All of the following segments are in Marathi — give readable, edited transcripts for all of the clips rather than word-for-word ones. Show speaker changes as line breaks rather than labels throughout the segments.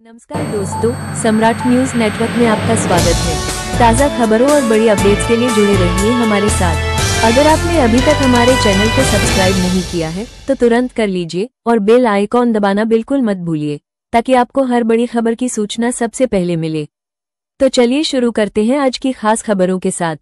नमस्कार दोस्तों, सम्राट न्यूज नेटवर्क में आपका स्वागत है। ताज़ा खबरों और बड़ी अपडेट्स के लिए जुड़े रहिए हमारे साथ। अगर आपने अभी तक हमारे चैनल को सब्सक्राइब नहीं किया है तो तुरंत कर लीजिए और बेल आइकॉन दबाना बिल्कुल मत भूलिए, ताकि आपको हर बड़ी खबर की सूचना सबसे पहले मिले। तो चलिए शुरू करते हैं आज की खास खबरों के साथ।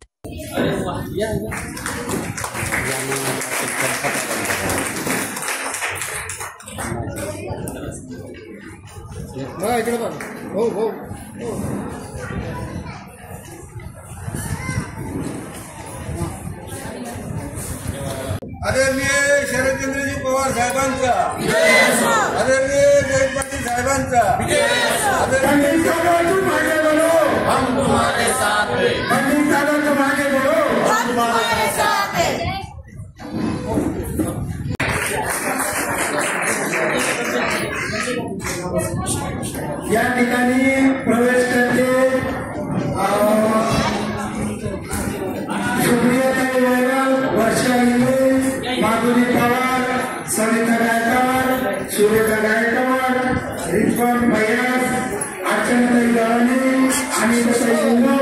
आदरणीय शरदचंद्रजी पवार साहेबांचा, आदरणीय जयंत पाटील साहेबांचा, आदरणीय हम तुम्हारे साथ हैं, पंडित साहब तुम आगे बढ़ो, हम तुम्हारे साथ हैं। या ठिकाणी प्रवेश करते वर्षा हिंगे, माधुरी पवार, सविता गायकवाड, सुरेखा गायकवाड, रिजवान भैयास, अर्चनाताई गव्हाणे, अनिताताई हिंगो,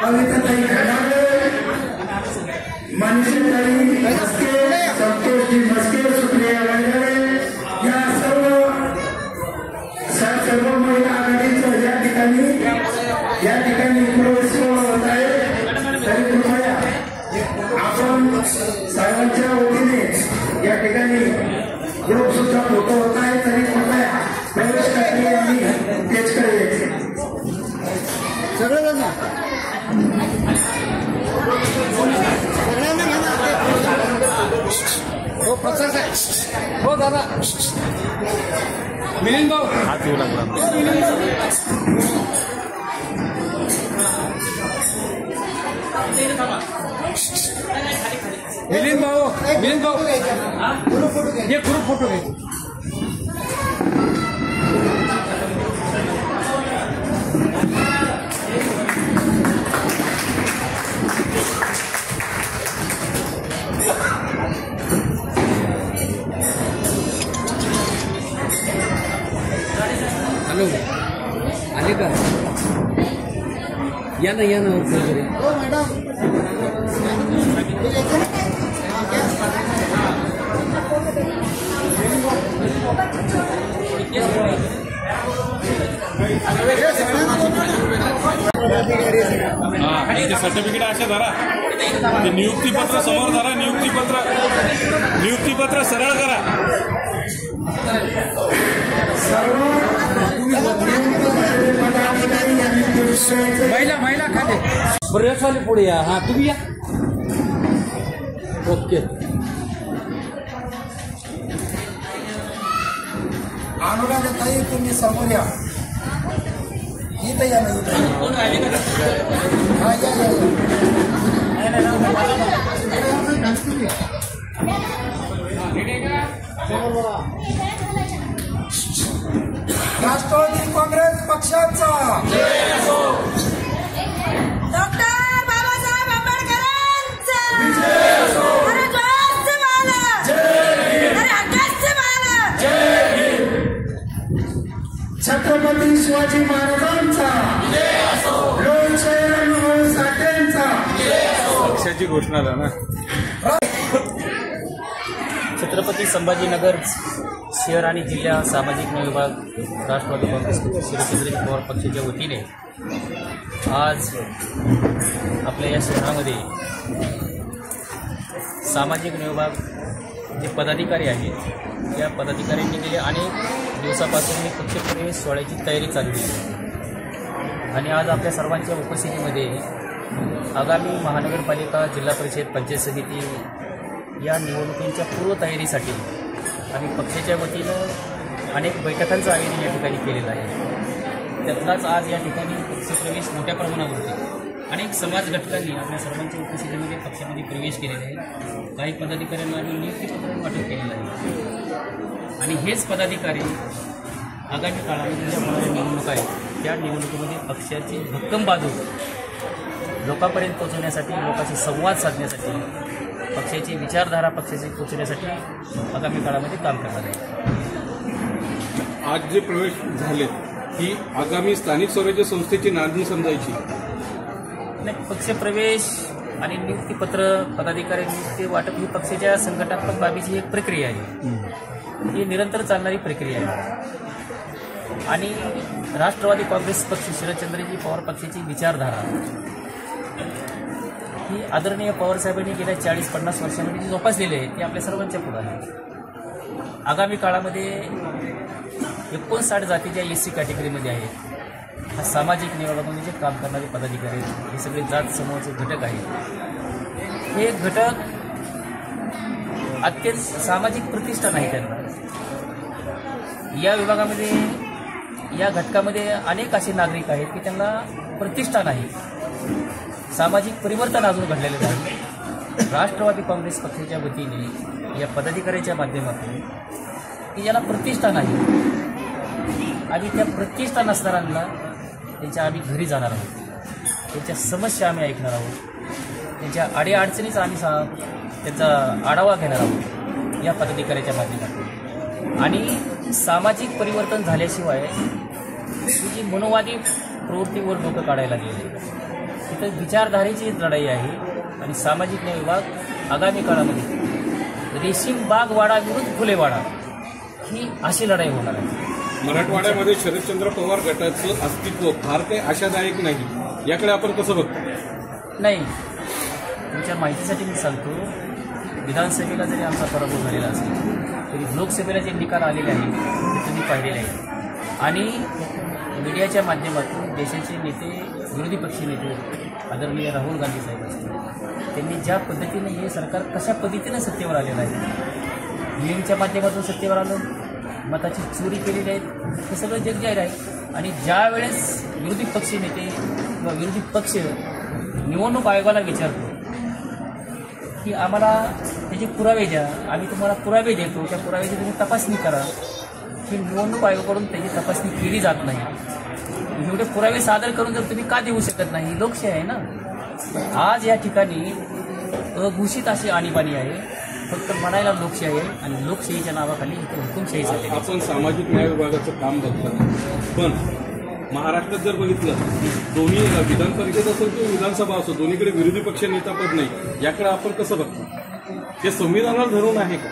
कविताताई खडाले, मनीषाताई मस्के, संतोषजी मस्के, सुप्रिया वायगरे, या सर्व महिला आघाडीचं या ठिकाणी प्रवेश होत आहे। तरी कृपया आपण सर्वांच्या वतीने या ठिकाणी ग्रुप सुद्धा फोटो होत आहे, तरी कृपया प्रवेश करणे आणि स्टेजकडे यायचे सगळेजण हो प्रसाद आहे हो दादा मिलिंद भाऊ हात येऊ लागला मिलिंद भाऊ ये ग्रुप फोटो घे। हॅलो आले का? या ना हो मॅडम
सर्टिफिकेट अशा धरा, नियुक्तीपत्र समोर धरा, नियुक्तीपत्र सरळ करा।
महिला खाते बरेच वाले पुढे या। हा तुम्ही या। ओके
अनुराधाताई तुम्ही समोर या, इथं या ना, हा राष्ट्रवादी काँग्रेस पक्षाचा
डॉक्टर बाबासाहेब आंबेडकरांचा
छत्रपती शिवाजी महाराजांचा, लोकशाही रणजित साठेंचा
पक्षाची घोषणा झाला।
छत्रपती संभाजीनगर शहर आणि जिल्हा सामाजिक न्याय विभाग राष्ट्रवादी काँग्रेस शरदचंद्रजी पवार पक्षाच्या वतीने आज आपल्या या शहरामध्ये सामाजिक न्याय विभाग जे पदाधिकारी आहेत या पदाधिकाऱ्यांनी गेल्या अनेक दिवसापासून पक्षप्रवेश सोहळ्याची तयारी चालू आहे आणि आज आपल्या सर्वांच्या उपस्थितीमध्ये आगामी महानगरपालिका, जिल्हा परिषद, पंचायत समिती या निवडणुकींच्या पूर्वतयारीसाठी आणि पक्षाच्या वतीनं अनेक बैठकांचं आयोजन या ठिकाणी केलेलं आहे। त्यातलाच आज या ठिकाणी पक्षप्रवेश मोठ्या प्रमाणावरती अनेक समाज घटकांनी आपल्या सर्वांच्या उपस्थितीमध्ये पक्षामध्ये प्रवेश केलेला आहे। काही पदाधिकाऱ्यांना आम्ही नियुक्तीपत्र वाटप केलेलं आहे आणि हेच पदाधिकारी आगामी काळामध्ये ज्या होणाऱ्या निवडणुका आहेत त्या निवडणुकीमध्ये पक्षाची भक्कम बाजू लोकांपर्यंत पोहोचवण्यासाठी, लोकांशी संवाद साधण्यासाठी, पक्षाची विचारधारा पक्षाची पोहोचण्यासाठी आगामी काळामध्ये काम करणार आहे।
आज जे प्रवेश झाले ही आगामी स्थानिक स्वराज्य संस्थेची नांदी समजायची.
नाही, पक्षप्रवेश आणि नियुक्तीपत्र, पदाधिकारी नियुक्ती वाटप ही पक्षाच्या संघटनात्मक बाबीची एक प्रक्रिया आहे. ही निरंतर चालणारी प्रक्रिया आहे. आणि राष्ट्रवादी काँग्रेस पक्ष, शरदचंद्रजी पवार पक्षाची विचारधारा ही आदरणीय पवारसाहेबांनी गेल्या 40-50 वर्षांमध्ये जी जोपासलेली आहे ती आपल्या सर्वांच्या पुढे आहे. आगामी काळामध्ये 59 जाती ज्या SC कॅटेगरीमध्ये आहेत, हा सामाजिक न्यायामध्ये जे काम करणारे पदाधिकारी हे सगळे जात समूहाचे घटक आहेत. हे घटक अत्यंत सामाजिक प्रतिष्ठा नाही त्यांना. या विभागामध्ये, या घटकामध्ये अनेक असे नागरिक आहेत की त्यांना प्रतिष्ठा नाही, सामाजिक परिवर्तन अजून घडलेले नाही. राष्ट्रवादी काँग्रेस पक्षाच्या वतीने या पदाधिकाऱ्याच्या माध्यमातून की ज्याला प्रतिष्ठा नाही आणि त्या प्रतिष्ठा नसणाऱ्यांना त्यांच्या आम्ही घरी जाणार आहोत, त्यांच्या समस्या आम्ही ऐकणार आहोत, त्यांच्या अडीअडचणीचा आम्ही त्यांचा आढावा घेणार आहोत या पदाधिकाऱ्याच्या माध्यमातून. आणि सामाजिक परिवर्तन झाल्याशिवाय ही जी मनोवादी प्रवृत्तीवर डोकं काढायला गेले, तिथं विचारधारेची लढाई आहे. आणि सामाजिक न्याय विभाग आगामी काळामध्ये रेशीम बागवाडा विरुद्ध फुलेवाडा ही अशी लढाई होणार आहे.
मराठवाड्यामध्ये शरदचंद्र पवार गटाचं अस्तित्व फार काही आशादायक नाही, याकडे आपण कसं बघतो?
नाही, तुमच्या माहितीसाठी मी सांगतो, विधानसभेला जरी आमचा पराभव झालेला असेल तरी लोकसभेला जे निकाल आलेले आहेत ते तुम्ही पाहिलेले आहेत. आणि मीडियाच्या माध्यमातून देशाचे नेते, विरोधी पक्षी नेते आदरणीय राहुल गांधी साहेब असतील, त्यांनी ज्या पद्धतीने हे सरकार कशा पद्धतीनं सत्तेवर आलेलं आहे, ईव्हीएमच्या माध्यमातून सत्तेवर आलं, मताची चोरी केलेली आहेत, हे सगळं जग जाहीर आहे. आणि ज्या वेळेस विरोधी पक्षी नेते किंवा विरोधी पक्ष निवडणूक आयोगाला विचारतो की आम्हाला त्याचे पुरावे द्या, आम्ही तुम्हाला पुरावे देतो, त्या पुराव्याची तुम्ही तपासणी करा, ही निवडणूक आयोगाकडून त्याची तपासणी केली जात नाही. एवढे पुरावे सादर करून जर तुम्ही का देऊ शकत नाही? लोकशाही आहे ना. आज या ठिकाणी अघोषित अशी आणीबाणी आहे, फक्त म्हणायला लोकशाही आहे आणि लोकशाहीच्या नावाखाली इथे हुकुमशाही झाली.
आपण सामाजिक न्याय विभागाचं काम बघतो, पण महाराष्ट्रात जर बघितलं दोन्ही विधान परिषद असेल किंवा विधानसभा असो, दोन्हीकडे विरोधी पक्ष नेतापद नाही. याकडे आपण कसं बघतो? हे संविधानाला धरून आहे का?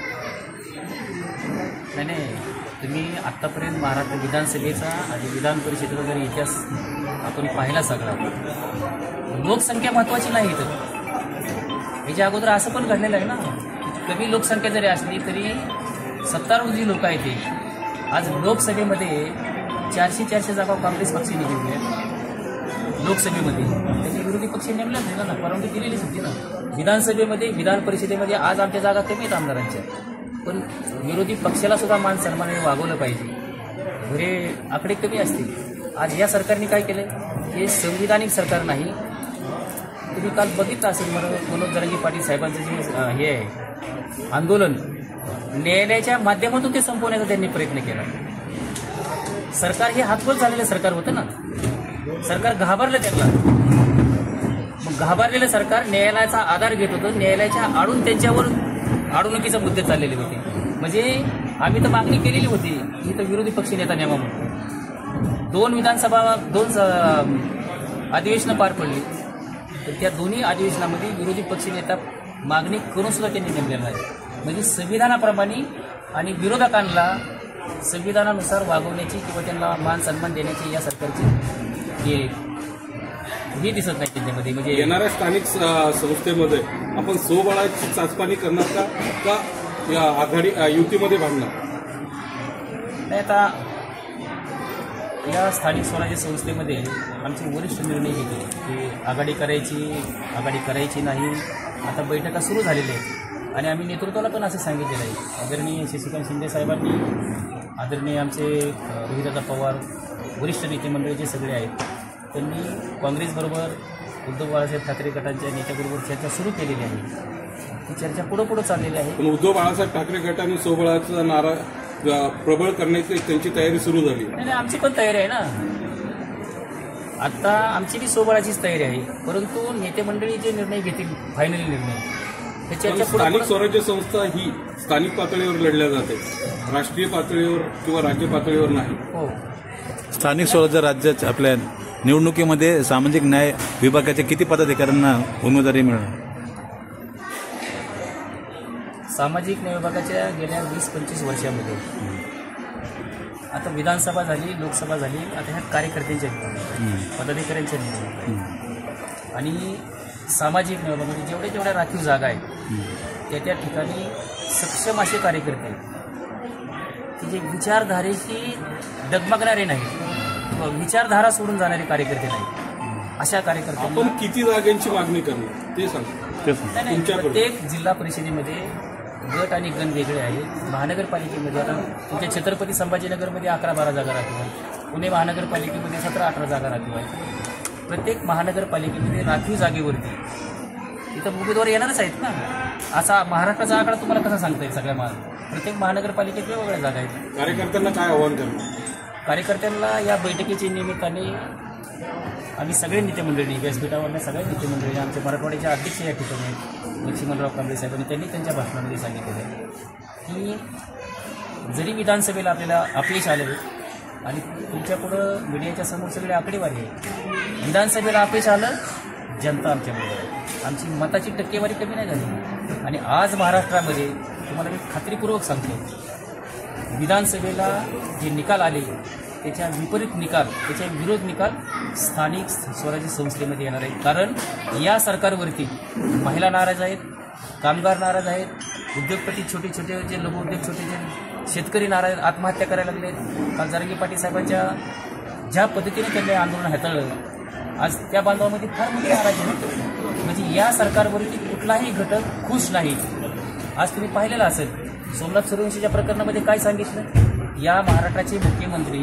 नाही, तुम्ही आत्तापर्यंत महाराष्ट्र विधानसभेचा आणि विधान परिषदेचा जरी इतिहास आपण पाहिला सगळा, लोकसंख्या महत्वाची नाही. तर याच्या अगोदर असं पण घडलेलं आहे ना, कमी लोकसंख्या जरी असली तरी 70 जी लोक आहेत ते आज लोकसभेमध्ये 400 जागा काँग्रेस पक्षाने निवडल्या. लोकसभेमध्ये त्यांनी विरोधी पक्ष नेमल्याच नाही ना, परवानगी दिलेलीच होती ना. विधानसभेमध्ये, विधान परिषदेमध्ये आज आमच्या जागा कमी आहेत आमदारांच्या, पण विरोधी पक्षाला सुद्धा मान सन्मानाने वागवलं पाहिजे. घरे आकडे कमी असतील. आज या सरकारने काय केलं? हे संविधानिक सरकार नाही. तुम्ही काल बघितलं असेल मनोज जरांगे पाटील साहेबांचं जे हे आहे आंदोलन, न्यायालयाच्या माध्यमातून ते संपवण्याचा त्यांनी प्रयत्न केला. सरकार हे हातबोल झालेलं सरकार होतं ना, सरकार घाबरलं त्यांना. मग घाबरलेलं सरकार न्यायालयाचा आधार घेत होतं, न्यायालयाच्या आडून त्यांच्यावर अडवणुकीचे मुद्दे चाललेले होते. म्हणजे आम्ही तर मागणी केलेली होती की तर विरोधी पक्ष नेता नेमा म्हणून 2 विधानसभा 2 अधिवेशनं पार पडली, तर त्या दोन्ही अधिवेशनामध्ये विरोधी पक्ष नेता मागणी करून सुद्धा त्यांनी नेमलेला आहे. म्हणजे संविधानाप्रमाणे आणि विरोधकांना संविधानानुसार वागवण्याची किंवा त्यांना मान सन्मान देण्याची या सरकारची हे दिसत नाही त्यांच्यामध्ये. म्हणजे
येणाऱ्या स्थानिक संस्थेमध्ये आपण स्वबळाची चाचपणी करणार का या आघाडी युतीमध्ये भांडणार?
नाही, आता या स्थानिक स्वराज्य संस्थेमध्ये आमचे वरिष्ठ निर्णय घेतले की आघाडी करायची नाही. आता बैठका सुरू झालेल्या आहेत आणि आम्ही नेतृत्वाला पण असं सांगितलेलं आहे. आदरणीय शशिकांत शिंदे साहेबांनी, आदरणीय आमचे रोहितदादा पवार, वरिष्ठ नेते मंडळीचे सगळे आहेत, त्यांनी काँग्रेसबरोबर उद्धव बाळासाहेब ठाकरे गटांच्या नेत्याबरोबर चर्चा सुरू केलेली आहे. ती चर्चा पुढे चाललेली आहे.
पण उद्धव बाळासाहेब ठाकरे गटाने स्वबळाचा नारा प्रबळ करण्याची त्यांची तयारी सुरू झाली.
नाही, आमची पण तयारी आहे ना. आता आमची बी स्वबळाचीच तयारी आहे, परंतु नेते मंडळी जे निर्णय घेतील, फायनली निर्णय, त्याच्या
स्थानिक स्वराज्य संस्था ही स्थानिक पातळीवर लढल्या जाते, राष्ट्रीय पातळीवर किंवा राज्य पातळीवर नाही.
हो,
स्थानिक स्वराज्य राज्याच्या आपल्या निवडणुकीमध्ये सामाजिक न्याय विभागाच्या किती पदाधिकाऱ्यांना उमेदवारी मिळणार?
सामाजिक न्याय विभागाच्या गेल्या 20-25 वर्षामध्ये आता विधानसभा झाली, लोकसभा झाली, आता ह्या कार्यकर्त्यांच्या निवडणूक, पदाधिकाऱ्यांच्या निवडणूक आणि सामाजिक न्याय विभागामध्ये जेवढ्या राखीव जागा आहेत त्या ठिकाणी सक्षम असे कार्यकर्ते की जे विचारधारेशी डगमगणारे नाही, विचारधारा सोडून जाणारे कार्यकर्ते नाही, अशा कार्यकर्त्यांना
आपण किती जागांची मागणी करणार ते सांगा.
नाही, प्रत्येक जिल्हा परिषदेमध्ये गट आणि गण वेगळे आहेत. महानगरपालिकेमध्ये आता तुमच्या छत्रपती संभाजीनगरमध्ये 11-12 जागा राखीव आहेत. पुणे महानगरपालिकेमध्ये 17-18 जागा राखीव आहेत. प्रत्येक महानगरपालिकेमध्ये राखीव जागेवरती इथं उमेदवार येणारच आहेत ना. असा महाराष्ट्राचा आकडा तुम्हाला कसा सांगता येईल? सगळ्या प्रत्येक महानगरपालिकेत वेगवेगळ्या जागा आहेत.
कार्यकर्त्यांना काय आव्हान करणार?
कार्यकर्त्यांना या बैठकीच्या निमित्ताने आम्ही सगळे नेतेमंडळी, व्यासपीठावरल्या सगळ्या नेतेमंडळी, आमच्या मराठवाड्याचे अध्यक्ष या ठिकाणी आहेत, लक्ष्मणराव कांबळे साहेबांनी त्यांनी त्यांच्या भाषणामध्ये सांगितलेलं आहे की जरी विधानसभेला आपल्याला अपयश आलं आणि तुमच्यापुढं मीडियाच्या समोर सगळे आकडेवारी आहे, विधानसभेला अपयश आलं, जनता आमच्याबरोबर आहे, आमची मताची टक्केवारी कमी नाही झाली. आणि आज महाराष्ट्रामध्ये तुम्हाला मी खात्रीपूर्वक सांगतो, विधानसभेला जे निकाल आले त्याच्या विपरीत निकाल, त्याच्या विरोध निकाल स्थानिक स्वराज्य संस्थेमध्ये येणार आहेत. कारण या सरकारवरती महिला नाराज आहेत, कामगार नाराज आहेत, उद्योगपती छोटे छोटे जे लघुउद्योग, छोटे जे शेतकरी नाराज, आत्महत्या करायला लागले. काल जरांगे पाटील साहेबांच्या ज्या पद्धतीने त्यांनी आंदोलन हाताळलं, आज त्या बांधवामध्ये फार मोठी नाराजी आहे. म्हणजे या सरकारवरती कुठलाही घटक खुश नाही. आज तुम्ही पाहिलेलं असेल सोमनाथ सूर्यवंशीच्या प्रकरणामध्ये काय सांगितलं? या महाराष्ट्राचे मुख्यमंत्री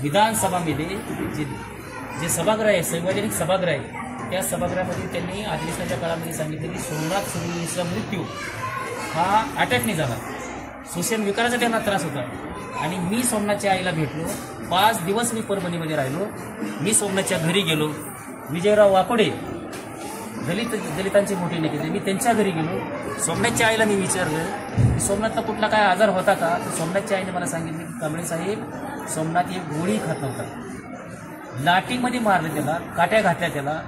विधानसभामध्ये जे सभागृह आहे, सार्वजनिक सभागृह आहे, त्या सभागृहामध्ये त्यांनी अधिवेशनाच्या काळामध्ये सांगितलं की सोमनाथ सूर्यवंशीचा मृत्यू हा अटॅकने झाला, श्वसन विकाराचा त्यांना त्रास होता. आणि मी सोमनाथच्या आईला भेटलो, 5 दिवस मी परभणीमध्ये राहिलो, मी सोमनाथच्या घरी गेलो, विजयराव वाकोडे दलितांचे मोठे नेते, मी त्यांच्या घरी गेलो. सोमनाथच्या आईला मी विचारलं की सोमनाथला कुठला काय आजार होता का? तर सोमनाथच्या आईने मला सांगितलं की कांबळे साहेब, सोमनाथ एक गोळी खात नव्हता, लाठीमध्ये मारलं त्याला, काट्या घातल्या त्याला,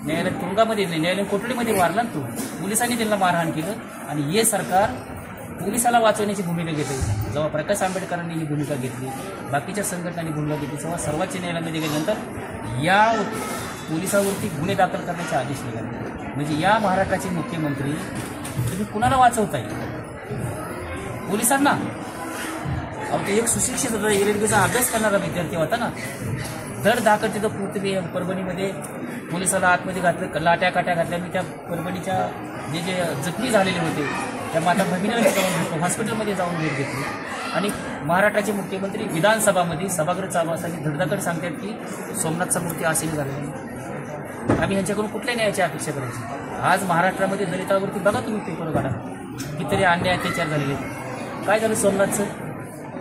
न्यायालय तुरुंगामध्ये न्यायालयीन कोठडीमध्ये मारला तो, पोलिसांनी त्यांना मारहाण केलं. आणि हे सरकार पोलिसाला वाचवण्याची भूमिका घेते. जेव्हा प्रकाश आंबेडकरांनी ही भूमिका घेतली, बाकीच्या संघटनांनी भूमिका घेतली, तेव्हा सर्वोच्च न्यायालयामध्ये गेल्यानंतर या पोलिसावरती गुन्हे दाखल करण्याचे आदेश निघाले. म्हणजे या महाराष्ट्राचे मुख्यमंत्री तुम्ही कुणाला वाचवताय? पोलिसांना? अहो, ते एक सुशिक्षित होता, रेल्वेचा अभ्यास करणारा विद्यार्थी होता ना. दर दाखल तिथं तुम्ही परभणीमध्ये पोलिसाला आतमध्ये घातलं, लाट्या काट्या घातल्या. मी त्या परभणीच्या जे जखमी झालेले होते त्या माता भगिनीला जाऊन भेटलो, हॉस्पिटलमध्ये जाऊन भेट घेतली. आणि महाराष्ट्राचे मुख्यमंत्री विधानसभामध्ये सभागृह चालू असताना धडधाकड सांगतात की सोमनाथचा मृत्यू असेही झालेला नाही. आम्ही यांच्याकडून कुठल्या न्यायाची अपेक्षा करायची? आज महाराष्ट्रामध्ये दलितावरती बघा तुम्ही पेपर काढा, कितीतरी अन्याय अत्याचार झालेले. काय झालं सोमनाथचं?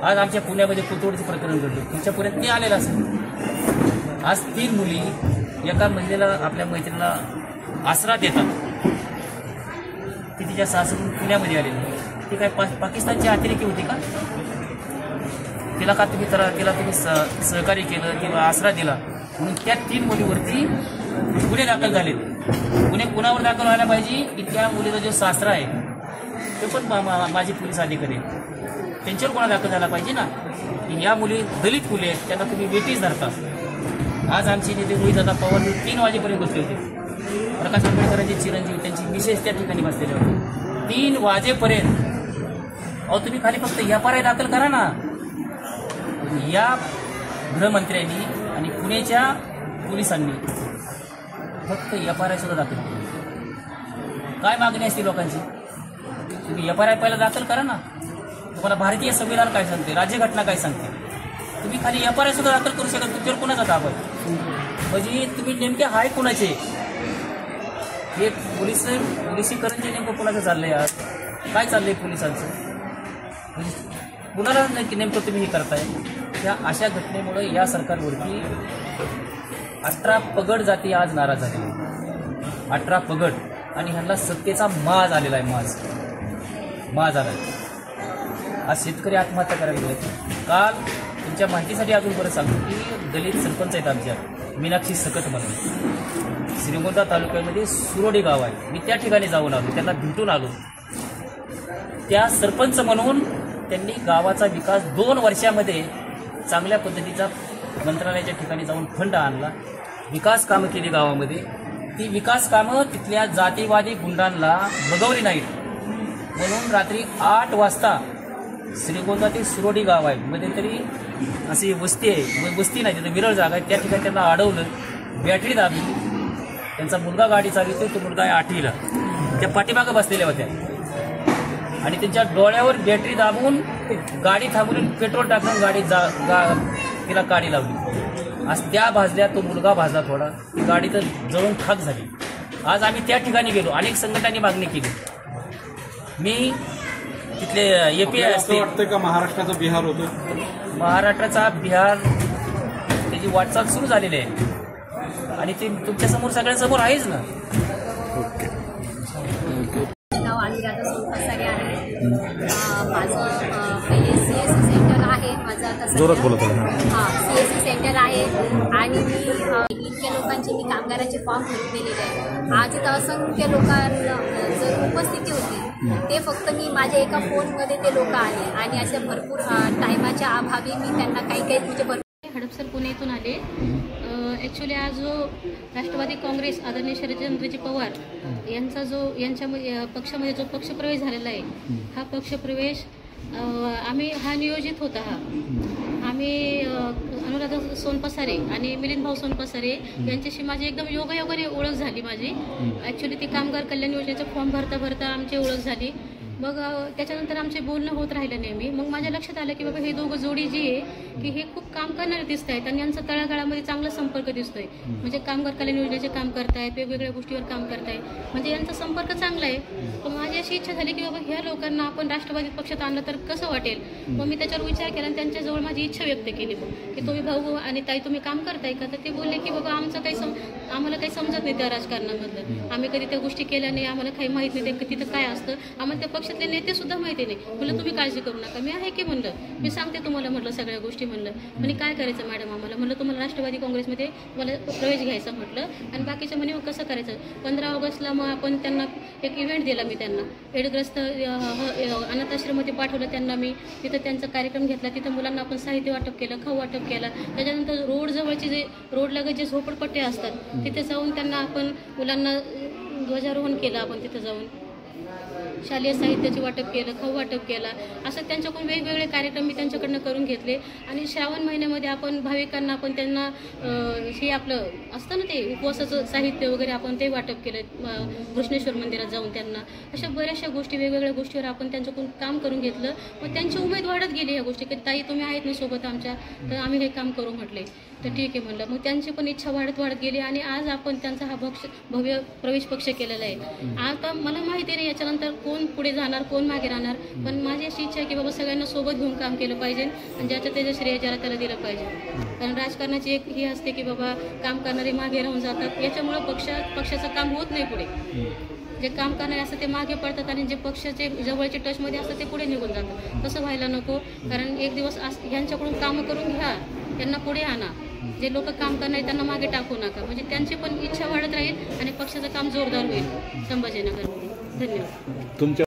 आज आमच्या पुण्यामध्ये कोथरूडचं प्रकरण घडलं, तुमच्यापर्यंत ते आलेलं असेल. आज 3 मुली एका महिलेला, आपल्या मैत्रिणीला आसरा देतात, ती तिच्या सासून पुण्यामध्ये आलेली. ती काय पाकिस्तानची अतिरेकी होती का? तिला का तुम्ही तिला तुम्ही सहकार्य केलं किंवा आसरा दिला म्हणून त्या 3 मुलीवरती गुन्हे दाखल झाले. गुन्हे कुणावर दाखल व्हायला पाहिजे की त्या मुलीचा जो सासरा आहे तो पण माझी पोलीस अधिकारी आहे, त्यांच्यावर गुन्हा दाखल झाला पाहिजे ना. की या मुली दलित मुली आहेत, त्यांना तुम्ही वेटीच धरता. आज आमचे नेते रोहितदादा पवार 3 वाजेपर्यंत बसले होते. प्रकाश आंबेडकरांचे चिरंजीव, त्यांची मिसेस त्या ठिकाणी बसलेले होते 3 वाजेपर्यंत. अहो, तुम्ही खाली फक्त FIR दाखल करा ना. या गृहमंत्र्यांनी आणि पुण्याच्या पोलिसांनी फक्त FIR सुद्धा दाखल केली. काय मागणी असते लोकांची? तुम्ही FIR पहिला दाखल करा ना. तुम्हाला भारतीय संविधान काय सांगते, राज्यघटना काय सांगते? तुम्ही खाली FIR सुद्धा दाखल करू शकत. तुमच्यावर कोणाचा दाब आहे? म्हणजे तुम्ही नेमके हाय कोणाचे? हे पोलिसीकरण जे नेमकं कोणाचं चाललंय? आज काय चाललंय पोलिसांचं? म्हणजे कुणाला नेमकं तुम्ही हे करताय? या अशा घटनेमुळे या सरकारवरती 18 पगड जाती आज नाराज झालेली. 18 पगड. आणि ह्यांना सत्तेचा माज आलेला आहे. माज आला आहे. आज शेतकरी आत्महत्या करायला गेले. काल तुमच्या माहितीसाठी अजून परत सांगतो की दलित सरपंच आहेत आमच्या मीनाक्षी सकट म्हणून श्रीगोंदा तालुक्यामध्ये सुरोडी गाव आहे. मी त्या ठिकाणी जाऊन आलो, त्यांना भेटून आलो. त्या सरपंच म्हणून त्यांनी गावाचा विकास 2 वर्षामध्ये चांगल्या पद्धतीचा मंत्रालयाच्या ठिकाणी जाऊन फंड आणला, विकास कामं केली गावामध्ये. ती विकास कामं तिथल्या जातीवादी गुंडांना बघवली नाहीत म्हणून रात्री 8 वाजता श्रीगोंदा ते सुरोडी गाव आहे मध्ये तरी अशी वस्ती आहे, वस्ती नाही तिथे विरळ जागा आहे, त्या ठिकाणी त्यांना अडवलं, बॅटरी दाबली. त्यांचा मुलगा गाडी चालवतो, तो मुलगा आहे 8वीला, त्या पाठीमागं बसलेल्या होत्या आणि त्यांच्या डोळ्यावर बॅटरी दाबून गाडी थांबवून पेट्रोल टाकून गाडी तिला काडी लावली. आज त्या भाजल्या, तो मुलगा भाजला थोडा, ती गाडी तर जळून खाक झाली. आज आम्ही त्या ठिकाणी गेलो, अनेक संघटनांनी मागणी केली. मी तिथले API
असं वाटतं का महाराष्ट्राचा बिहार होतो?
महाराष्ट्राचा बिहार त्याची वाटचाल सुरू झालेली आहे आणि ते तुमच्यासमोर सगळ्यांसमोर आहेच ना.
नाव अनुराधा सोनपसारे आहे. माझं पहिले CSC सेंटर आहे. माझं आता
जोरात बोलत आहे.
CSC सेंटर आहे आणि मी इतक्या लोकांचे मी कामगाराचे फॉर्म भरून दिलेले आहे. आज इथं असंख्य लोकांना जर उपस्थिती होती ते फक्त मी माझ्या एका फोनमध्ये ते लोक आले आणि अशा भरपूर टायमाच्या अभावी मी त्यांना काही म्हणजे
हडपसर पुणे इथून आले. ॲक्च्युली आज जो राष्ट्रवादी काँग्रेस आदरणीय शरदचंद्रजी पवार यांचा जो यांच्या पक्षामध्ये जो पक्षप्रवेश झालेला आहे, हा पक्षप्रवेश हा नियोजित होता. आम्ही अनुराधा सोनपसारे आणि मिलिंद भाऊ सोनपसारे यांच्याशी माझी एकदम योगायोगाने ओळख झाली. माझी ॲक्च्युली ती कामगार कल्याण योजनेचा फॉर्म भरता आमची ओळख झाली. मग त्याच्यानंतर आमचे बोलणं होत राहिलं नेहमी. मग माझ्या लक्षात आलं की बाबा हे दोघं जोडी जी आहे की हे खूप काम करणारे दिसत आहेत आणि यांचा तळागाळामध्ये चांगला संपर्क दिसतोय. म्हणजे कामगार कल्याण योजनेचे काम करतायत, वेगवेगळ्या गोष्टीवर काम करतायत, म्हणजे यांचा संपर्क चांगला आहे. तर माझी अशी इच्छा झाली की बाबा ह्या लोकांना आपण राष्ट्रवादी पक्षात आणलं तर कसं वाटेल. मग मी त्याच्यावर विचार केला आणि त्यांच्याजवळ माझी इच्छा व्यक्त केली की तुम्ही भाऊ आणि ताई तुम्ही काम करताय का. तर ते बोलले की बाबा आम्हाला काही समजत नाही त्या राजकारणामधलं, आम्ही कधी त्या गोष्टी केल्या नाही, आम्हाला काही माहीत नाही ते तिथं काय असतं, आम्हाला त्या पक्षातले नेते सुद्धा माहिती नाही. म्हणलं तुम्ही काळजी करू नका, मी आहे की म्हणलं, मी सांगते तुम्हाला म्हटलं सगळ्या गोष्टी. म्हणलं म्हणे काय करायचं मॅडम आम्हाला. म्हणलं तुम्हाला राष्ट्रवादी काँग्रेसमध्ये मला प्रवेश घ्यायचा म्हटलं. आणि बाकीचं म्हणे कसं करायचं. 15 ऑगस्टला मग आपण त्यांना एक इव्हेंट दिला. मी त्यांना एडग्रस्त अनाथाश्रममध्ये पाठवलं त्यांना. मी तिथं त्यांचा कार्यक्रम घेतला. तिथं मुलांना आपण साहित्य वाटप केलं, खाऊ वाटप केला. त्याच्यानंतर रोड जवळचे जे रोडलगत जे झोपडपट्ट्या असतात तिथे जाऊन त्यांना आपण मुलांना ध्वजारोहण केलं. आपण तिथं जाऊन शालेय साहित्याचे वाटप केलं, खाऊ वाटप केला. असं त्यांच्याकडून वेगवेगळे कार्यक्रम मी त्यांच्याकडनं करून घेतले. आणि श्रावण महिन्यामध्ये आपण भाविकांना आपण त्यांना हे आपलं असतं ना ते उपवासाचं साहित्य वगैरे आपण ते वाटप केलं कृष्णेश्वर मंदिरात जाऊन त्यांना. अशा बऱ्याचशा गोष्टी वेगवेगळ्या गोष्टीवर आपण त्यांच्याकडून काम करून घेतलं. मग त्यांची उमेद वाढत गेली ह्या गोष्टी की ताई तुम्ही आहेत ना सोबत आमच्या, तर आम्ही हे काम करू म्हटले. तर ठीक आहे म्हणलं. मग त्यांची पण इच्छा वाढत गेली आणि आज आपण त्यांचा हा भव्य प्रवेश पक्ष केलेला आहे. आता मला माहिती नाही याच्यानंतर कोण पुढे जाणार कोण मागे राहणार, पण माझी अशी इच्छा आहे की बाबा सगळ्यांना सोबत घेऊन काम केलं पाहिजे आणि ज्याच्या त्याच्या श्रेय ज्याला त्याला दिलं पाहिजे. कारण राजकारणाची एक ही असते की बाबा काम करणारे मागे राहून जातात, याच्यामुळं पक्षाचं काम होत नाही पुढे. जे काम करणारे असतात ते मागे पडतात आणि जे पक्षाचे जवळचे टचमध्ये असतात ते पुढे निघून जातात. तसं व्हायला नको. कारण एक दिवस ह्यांच्याकडून कामं करून घ्या, त्यांना पुढे आणा. जे लोक काम करणारे त्यांना मागे टाकू नका. म्हणजे त्यांची पण इच्छा वाढत राहील आणि पक्षाचं काम जोरदार होईल संभाजीनगरमध्ये. धन्यवाद.